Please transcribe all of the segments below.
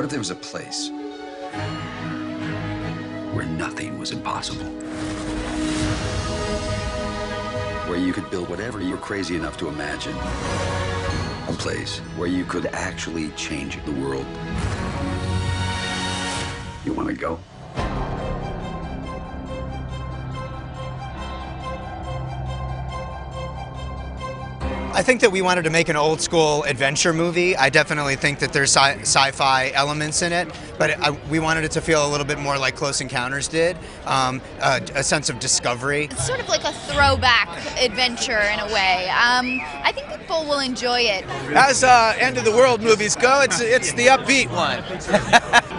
What if there was a place where nothing was impossible? Where you could build whatever you were crazy enough to imagine. A place where you could actually change the world. You want to go? I think that we wanted to make an old school adventure movie. I definitely think that there's sci-fi elements in it, but we wanted it to feel a little bit more like Close Encounters did, a sense of discovery. It's sort of like a throwback adventure in a way. I think people will enjoy it. As end of the world movies go, it's the upbeat one.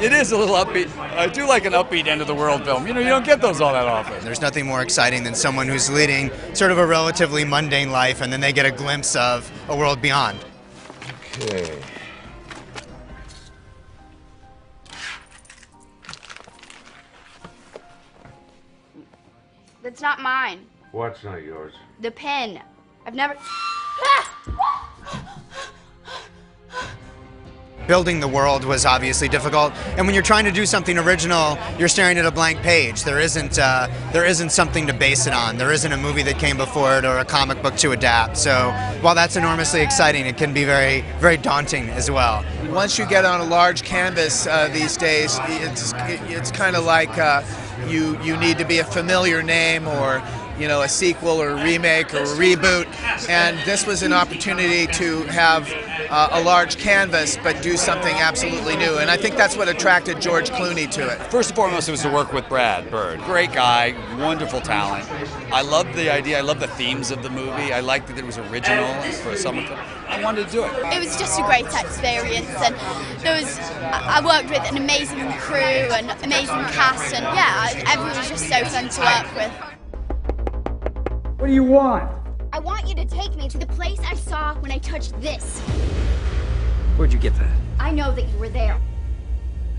It is a little upbeat. I do like an upbeat end of the world film. You know, you don't get those all that often. There's nothing more exciting than someone who's leading sort of a relatively mundane life and then they get a glimpse of a world beyond. Okay. That's not mine. What's not yours? The pen. I've never... Building the world was obviously difficult, and when you're trying to do something original, you're staring at a blank page. There isn't something to base it on. There isn't a movie that came before it or a comic book to adapt. So while that's enormously exciting, it can be very, very daunting as well. Once you get on a large canvas these days, it's kind of like you need to be a familiar name or a sequel or a remake or a reboot, and this was an opportunity to have a large canvas but do something absolutely new, and I think that's what attracted George Clooney to it. First and foremost, it was to work with Brad Bird. Great guy, wonderful talent. I loved the idea, I loved the themes of the movie. I liked that it was original for some. I wanted to do it. It was just a great experience, and I worked with an amazing crew and amazing cast, and yeah, everyone was just so fun to work with. What do you want? I want you to take me to the place I saw when I touched this. Where'd you get that? I know that you were there.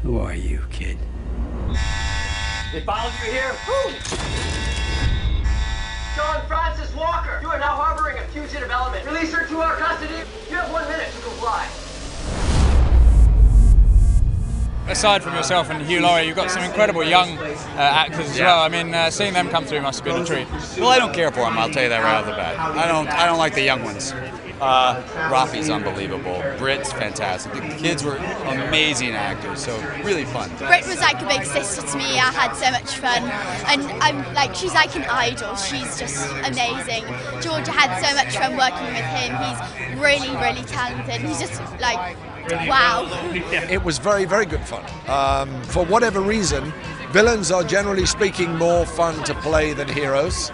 Who are you, kid? They followed you here? Who? John Francis Walker! You are now harboring a fugitive element. Release her to our custody. You have 1 minute to comply. Aside from yourself and Hugh Laurie, you've got some incredible young actors as well. I mean, seeing them come through must have been a treat. Well, I don't care for them, I'll tell you that right off the bat. I don't like the young ones. Rafi's unbelievable. Britt's fantastic. The kids were amazing actors, so really fun. Britt was like a big sister to me. I had so much fun, and she's like an idol. She's just amazing. George had so much fun working with him. He's really, really talented. He's just like, wow. It was very, very good fun. For whatever reason, villains are generally speaking more fun to play than heroes.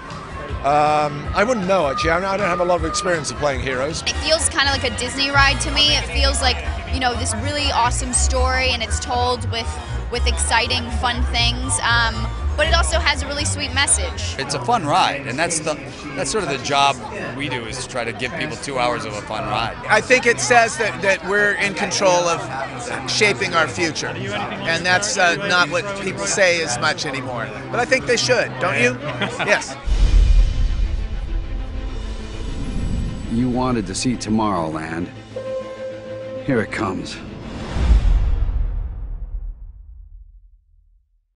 I wouldn't know, actually. I don't have a lot of experience of playing heroes. It feels kind of like a Disney ride to me. It feels like, this really awesome story, and it's told with exciting, fun things. But it also has a really sweet message. It's a fun ride, and that's sort of the job we do, is to try to give people 2 hours of a fun ride. I think it says that we're in control of shaping our future, and that's not what people say as much anymore. But I think they should, don't you? Yes. You wanted to see Tomorrowland. Here it comes.